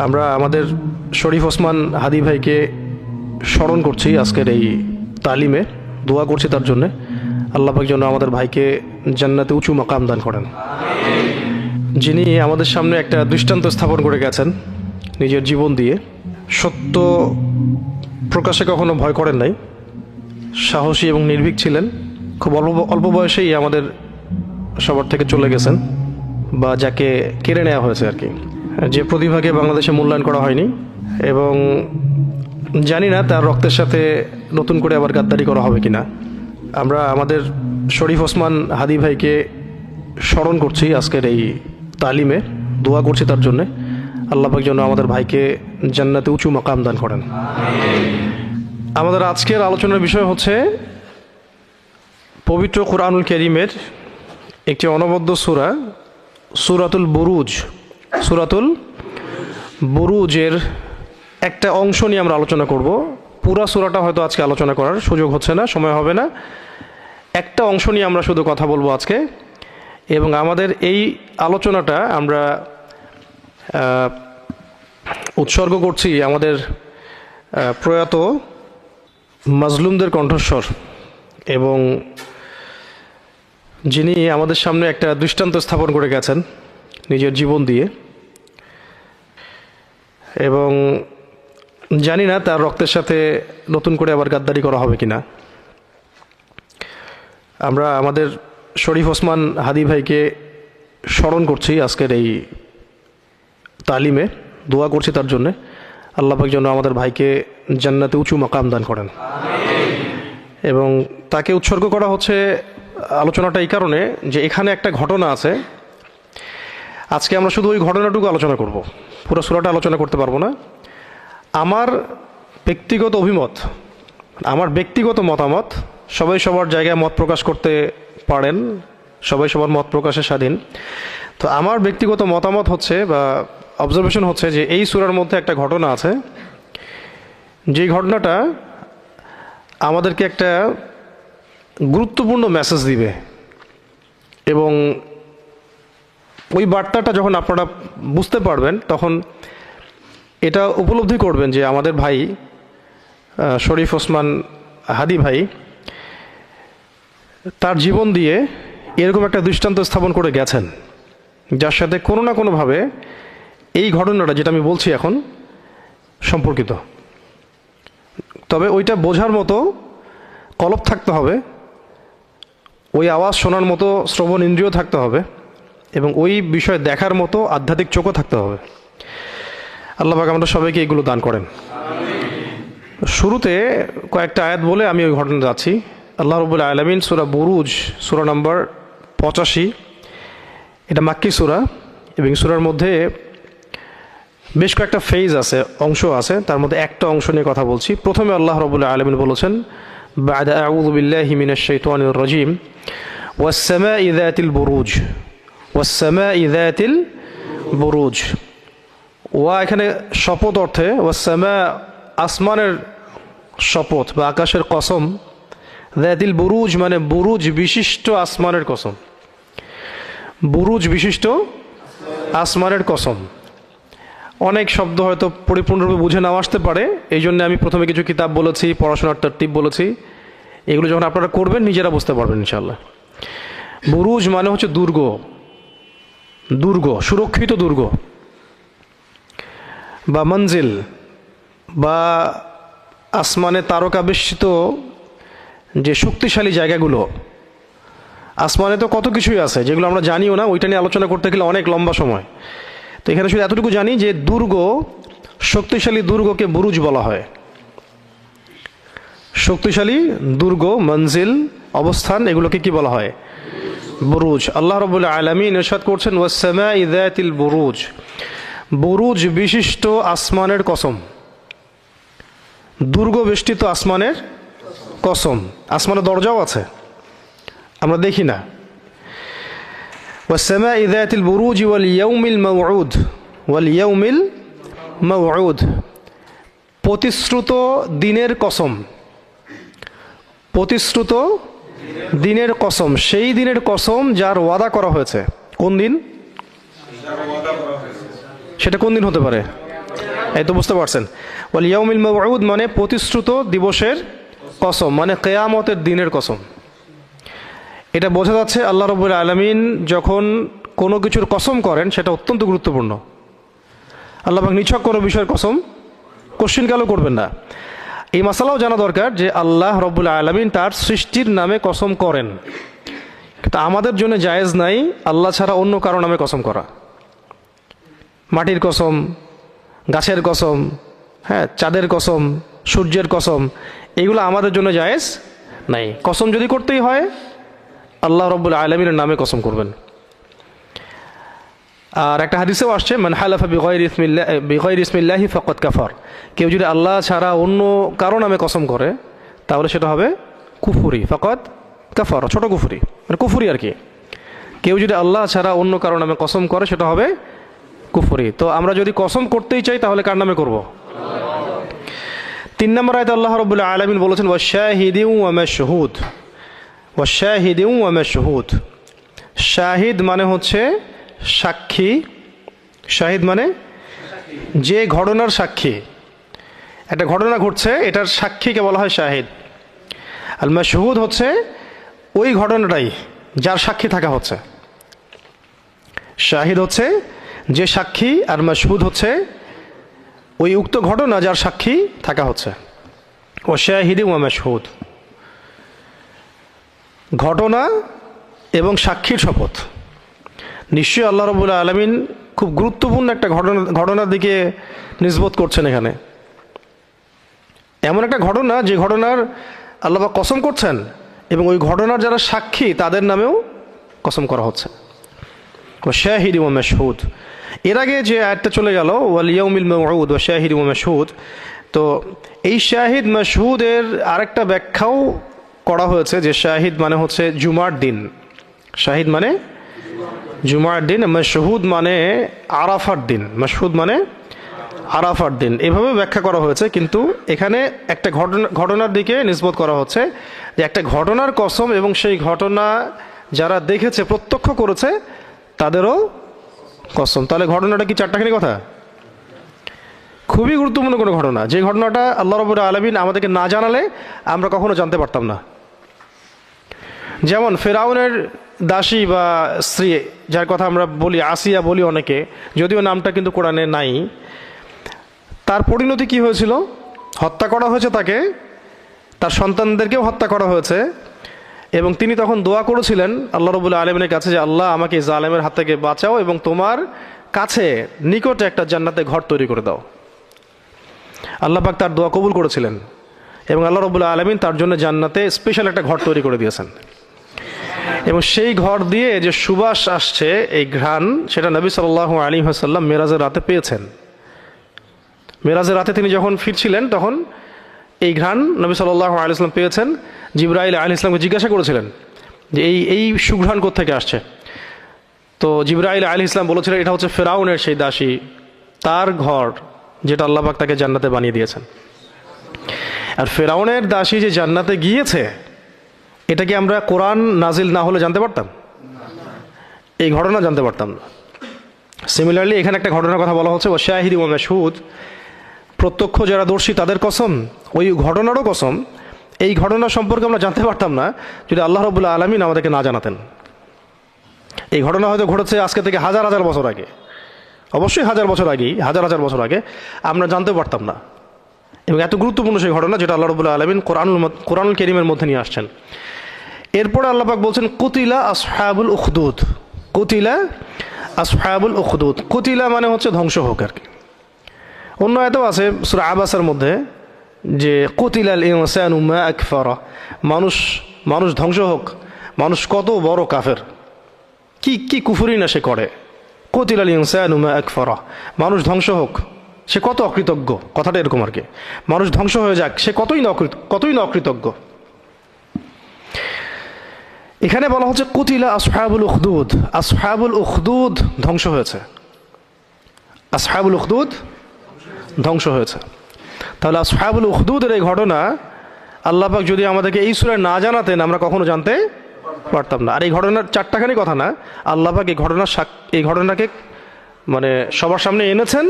আমরা আমাদের শরীফ ওসমান হাদি ভাইকে স্মরণ করছি আজকের এই তালিমে। দোয়া করছি তার জন্যে, আল্লাহ পাক যেন আমাদের ভাইকে জান্নাতে উঁচু মাকাম দান করেন। যিনি আমাদের সামনে একটা দৃষ্টান্ত স্থাপন করে গেছেন নিজের জীবন দিয়ে। সত্য প্রকাশে কখনো ভয় করেন নাই, সাহসী এবং নির্ভীক ছিলেন। খুব অল্প বয়সেই আমাদের সবার থেকে চলে গেছেন, বা যাকে কেড়ে নেওয়া হয়েছে আর কি। যে প্রতিভাকে বাংলাদেশে মূল্যায়ন করা হয়নি, এবং জানি না তার রক্তের সাথে নতুন করে আবার গাদ্দারি করা হবে কিনা। আমরা আমাদের শরীফ ওসমান হাদি ভাইকে স্মরণ করছি আজকের এই তালিমে। দোয়া করছি তার জন্যে, আল্লাহ পাক যেন আমাদের ভাইকে জান্নাতে উঁচু মাকাম দান করেন। আমাদের আজকের আলোচনার বিষয় হচ্ছে পবিত্র কুরআনুল কারীমের একটি অনবদ্য সূরা, সূরাতুল বুরুজ। সূরাতুল বুরুজের একটা অংশ নিয়ে আমরা আলোচনা করব। পুরা সূরাটা হয়তো আজকে আলোচনা করার সুযোগ হচ্ছে না, সময় হবে না। একটা অংশ নিয়ে আমরা শুধু কথা বলবো আজকে, এবং আমাদের এই আলোচনাটা আমরা উৎসর্গ করছি আমাদের প্রয়াত মাজলুমদের কণ্ঠস্বর, এবং যিনি আমাদের সামনে একটা দৃষ্টান্ত স্থাপন করে গেছেন নিজের জীবন দিয়ে, এবং জানি না তার রক্তের সাথে নতুন করে আবার গাদ্দারি করা হবে কিনা। আমরা আমাদের শরীফ ওসমান হাদি ভাইকে স্মরণ করছি আজকের এই তালিমে। দোয়া করছি তার জন্যে, আল্লাহ পাক যেন আমাদের ভাইকে জান্নাতে উঁচু মাকাম দান করেন। এবং তাকে উৎসর্গ করা হচ্ছে আলোচনাটা এই কারণে যে এখানে একটা ঘটনা আছে। আজকে আমরা শুধু ওই ঘটনাটুকু আলোচনা করব, পুরো সূরাটা আলোচনা করতে পারবো না। আমার ব্যক্তিগত অভিমত, আমার ব্যক্তিগত মতামত, সবাই সবার জায়গায় মত প্রকাশ করতে পারেন, সবাই সবার মত প্রকাশে স্বাধীন। তো আমার ব্যক্তিগত মতামত হচ্ছে, বা অবজারভেশন হচ্ছে, যে এই সূরার মধ্যে একটা ঘটনা আছে, যেই ঘটনাটা আমাদেরকে একটা গুরুত্বপূর্ণ মেসেজ দিবে। এবং ওই বার্তাটা যখন আপনারা বুঝতে পারবেন, তখন এটা উপলব্ধি করবেন যে আমাদের ভাই শরীফ ওসমান হাদি ভাই তার জীবন দিয়ে এরকম একটা দৃষ্টান্ত স্থাপন করে গেছেন, যার সাথে কোনো না কোনোভাবে এই ঘটনাটা যেটা আমি বলছি এখন সম্পর্কিত। তবে ওইটা বোঝার মতো কলব থাকতে হবে, ওই আওয়াজ শোনার মতো শ্রবণ ইন্দ্রিয় থাকতে হবে, এবং ওই বিষয় দেখার মতো আধ্যাত্মিক চোখও থাকতে হবে। আল্লাহ পাক আমাদের সবাইকে এগুলো দান করেন। শুরুতে কয়েকটা আয়াত বলে আমি ওই ঘটনা যাচ্ছি। আল্লাহ রাব্বুল আলামিন সূরা বুরুজ, সূরা নম্বর 85, এটা মাক্কি সূরা, এবং সূরার মধ্যে বেশ কয়েকটা ফেজ আছে, অংশ আছে। তার মধ্যে একটা অংশ নিয়ে কথা বলছি। প্রথমে আল্লাহ রাব্বুল আলামিন বলেছেন, বা'দা আউযু বিল্লাহি মিনাশ শাইতানির রাজিম, ওয়াস সামাই যাতিল বুরুজ, ওয়াস সামাই যাতিল বুরুজ। ওয়া এখানে শপথ অর্থে, ওয়াস সামা আসমানের শপথ বা আকাশের কসম, যাতিল বুরুজ মানে বুরুজ বিশিষ্ট আসমানের কসম, বুরুজ বিশিষ্ট আসমানের কসম। অনেক শব্দ হয়তো পরিপূর্ণরূপে বুঝে নাও আসতে পারে, এই জন্য আমি প্রথমে কিছু কিতাব বলেছি, পড়াশোনার তরতিব বলেছি। এগুলো যখন আপনারা করবেন নিজেরা বুঝতে পারবেন ইনশাআল্লাহ। বুরুজ মানে হচ্ছে দুর্গ, দুর্গ, সুরক্ষিত দুর্গ বা মঞ্জিল, বা আসমানে তারকা বেষ্টিত যে শক্তিশালী জায়গাগুলো। আসমানে তো কত কিছুই আছে যেগুলো আমরা জানিও না, ওইটা নিয়ে আলোচনা করতে গেলে অনেক লম্বা সময়। তো এখানে শুধু এতটুকু জানি যে দুর্গ, শক্তিশালী দুর্গকে বুরুজ বলা হয়। শক্তিশালী দুর্গ, মঞ্জিল, অবস্থান, এগুলোকে কি বলা হয়? বুরুজ। আল্লাহ রাব্বুল আলামিন ইরশাদ করছেন, ওয়াস সামাই যাতিল বুরুজ, বুরুজ বিশিষ্ট আসমানের কসম, দুর্গ বেষ্টিত আসমানের কসম। আসমানের দরজাও আছে, আমরা দেখি না। ওয়াস সামাই যাতিল বুরুজ ওয়াল ইয়াউমিল মাউউদ, ওয়াল ইয়াউমিল মাউউদ, প্রতিশ্রুত দিনের কসম, প্রতিশ্রুত দিনের কসম, সেই দিনের কসম যার ওয়াদা করা হয়েছে। কোন দিন? সেটা কোন দিন হতে পারে? এই তো বুঝতে পারছেন। ওয়াল ইয়াউমিল মাউউদ মানে প্রতিশ্রুত দিবসের কসম, মানে কিয়ামতের দিনের কসম। এটা বোঝা যাচ্ছে আল্লাহ রাব্বুল আলামিন যখন কোনো কিছুর কসম করেন সেটা অত্যন্ত গুরুত্বপূর্ণ। আল্লাহ পাক নিছক কোনো বিষয়ের কসম কোশ্চিনকালও করবেন না। এই মাসালাও জানা দরকার যে আল্লাহ রাব্বুল আলামিন তার সৃষ্টির নামে কসম করেন, কিন্তু আমাদের জন্য জায়েজ নাই আল্লাহ ছাড়া অন্য কারো নামে কসম করা। মাটির কসম, গাছের কসম, হ্যাঁ, চাঁদের কসম, সূর্যের কসম, এগুলো আমাদের জন্য জায়েজ নাই। কসম যদি করতেই হয় আল্লাহ রাব্বুল আলামিনের নামে কসম করবেন। আর একটা হাদিসেও আসছে, মান হালাফা বিগাইরি ইসমিল্লাহি ফাকাদ কাফার, কেউ যদি আল্লাহ ছাড়া অন্য কারো নামে কসম করে তাহলে সেটা হবে কুফরি, ফাকাদ কাফার, ছোট কুফরি, মানে কুফরি আর কি। কেউ যদি আল্লাহ ছাড়া অন্য কারো নামে কসম করে সেটা হবে কুফরি। তো আমরা যদি কসম করতেই চাই তাহলে কার নামে করব? 3 নম্বর আয়াতে আল্লাহ রাব্বুল আলামিন বলেছেন ওয়াশাহিদিন ওয়া মাশহুদ, ওয়াশাহিদিন ওয়া মাশহুদ। শাহিদ মানে হচ্ছে সাক্ষী, শাহিদ মানে যে ঘটনার সাক্ষী, একটা ঘটনা ঘটছে এটার সাক্ষীকে বলা হয় শাহিদ। আল মাশহুদ হচ্ছে ওই ঘটনাটাই যার সাক্ষী থাকা হচ্ছে। শাহিদ হচ্ছে যে সাক্ষী, আর মাশহুদ হচ্ছে ওই উক্ত ঘটনা যার সাক্ষী থাকা হচ্ছে। ও শাহিদি ওয়া মাশহুদ, ঘটনা এবং সাক্ষীর শপথ। নিশ্চয়ই আল্লাহ রাব্বুল আলামিন খুব গুরুত্বপূর্ণ একটা ঘটনার দিকে নিসবত করছেন এখানে। এমন একটা ঘটনা যে ঘটনার আল্লাহ পাক কসম করছেন এবং ওই ঘটনার যারা সাক্ষী তাদের নামেও কসম করা হচ্ছে। ওয়া শাহিদি ওয়া মাশহুদ। এর আগে যে আয়াতটা চলে গেল ওয়াল ইয়াউমিল মাউউদ ওয়া শাহিদি ওয়া মাশহুদ, তো এই শাহিদ মাশহুদের আরেকটা ব্যাখ্যাও করা হয়েছে যে শাহিদ মানে হচ্ছে জুমার দিন। শাহিদ মানে জুমার দিন, মাশহুদ মানে আরাফার দিন, মাশহুদ মানে আরাফার দিন, এভাবে ব্যাখ্যা করা হয়েছে। কিন্তু এখানে একটা ঘটনার দিকে নিসবত করা হচ্ছে যে একটা ঘটনার কসম, এবং সেই ঘটনা যারা দেখেছে, প্রত্যক্ষ করেছে, তাদেরও কসম। তাহলে ঘটনাটা কি চারটাখানি কথা? খুবই গুরুত্বপূর্ণ কোনো ঘটনা, যে ঘটনাটা আল্লাহ রাব্বুল আলামিন আমাদেরকে না জানালে আমরা কখনো জানতে পারতাম না। যেমন ফেরাউনের দাসী বা স্ত্রী, যার কথা আমরা বলি আসিয়া বলি অনেকে, যদিও নামটা কিন্তু কোরআনে নাই, তার পরিণতি কি হয়েছিল? হত্যা করা হয়েছে তাকে, তার সন্তানদেরকেও হত্যা করা হয়েছে, এবং তিনি তখন দোয়া করেছিলেন আল্লাহ রাব্বুল আলামিনের কাছে যে আল্লাহ আমাকে জালেমের হাত থেকে বাঁচাও এবং তোমার কাছে নিকটে একটা জান্নাতে ঘর তৈরি করে দাও। আল্লাহ পাক তার দোয়া কবুল করেছিলেন এবং আল্লাহ রাব্বুল আলামিন তার জন্য জান্নাতে স্পেশাল একটা ঘর তৈরি করে দিয়েছেন। এবং সেই ঘর দিয়ে যে সুবাস আসছে, এই ঘ্রাণ, সেটা নবী সাল্লাল্লাহু আলাইহি ওয়াসাল্লাম মেরাজের রাতে পেয়েছেন। মেরাজের রাতে তিনি যখন ফিরছিলেন তখন এই ঘ্রাণ নবী সাল্লাল্লাহু আলাইহি ওয়াসাল্লাম পেয়েছেন। জিবরাইল আলাইহিস সালামকে জিজ্ঞাসা করেছিলেন যে এই সুঘ্রাণ কোত্থেকে আসছে। তো জিবরাইল আলাইহিস সালাম বলেছিলেন এটা হচ্ছে ফেরাউনের সেই দাসী, তার ঘর, যেটা আল্লাহ পাক তাকে জান্নাতে বানিয়ে দিয়েছেন। আর ফেরাউনের দাসী যে জান্নাতে গিয়েছে, এটা কি আমরা কোরআন নাজিল না হলে জানতে পারতাম? এই ঘটনা জানতে পারতাম না। সিমিলারলি এখানে একটা ঘটনার কথা বলা হচ্ছে ওয়া শাহিদি ওয়া মাশহুদ, প্রত্যক্ষ যারা দর্শী তাদের কসম, ওই ঘটনারও কসম। এই ঘটনা সম্পর্কে আমরা জানতে পারতাম না যদি আল্লাহ রাব্বুল আলামিন আমাদেরকে না জানাতেন। এই ঘটনা হয়তো ঘটেছে আজকে থেকে হাজার হাজার বছর আগে, অবশ্যই হাজার বছর আগেই, হাজার হাজার বছর আগে, আমরা জানতে পারতাম না। এবং এত গুরুত্বপূর্ণ সেই ঘটনা যেটা আল্লাহ রাব্বুল আলামিন কোরআনুল কারীমের মধ্যে নিয়ে আসছেন। এরপরে আল্লাহ পাক বলছেন কুতিলা আসহাবুল উখদুদ, কুতিলা আসহাবুল উখদুদ। কুতিলা মানে হচ্ছে ধ্বংস হোক আর কি। অন্য আয়াতেও আছে সূরা আবাসের মধ্যে যে কুতিলাল ইনসানু মা আকফারা, মানুষ ধ্বংস হোক, মানুষ কত বড় কাফের, কি কুফরি না সে করে। কুতিলাল ইনসানু মা আকফারা, মানুষ ধ্বংস হোক, সে কত অকৃতজ্ঞ, কথাটা এরকম আর কি। মানুষ ধ্বংস হয়ে যাক, সে কতই না অকৃতজ্ঞ। এখানে বলা হচ্ছে কুতিলা আসহাবুল উখদুদ, আসহাবুল উখদুদ ধ্বংস হয়েছে, আসহাবুল উখদুদ ধ্বংস হয়েছে। তাহলে আসহাবুল উখদুদের এই ঘটনা আল্লাহ পাক যদি আমাদেরকে এই সূরায় না জানাতেন আমরা কখনো জানতে পারতাম না। আর এই ঘটনার চারটাখানি কথা না, আল্লাহ পাক এই ঘটনাকে মানে সবার সামনে এনেছেন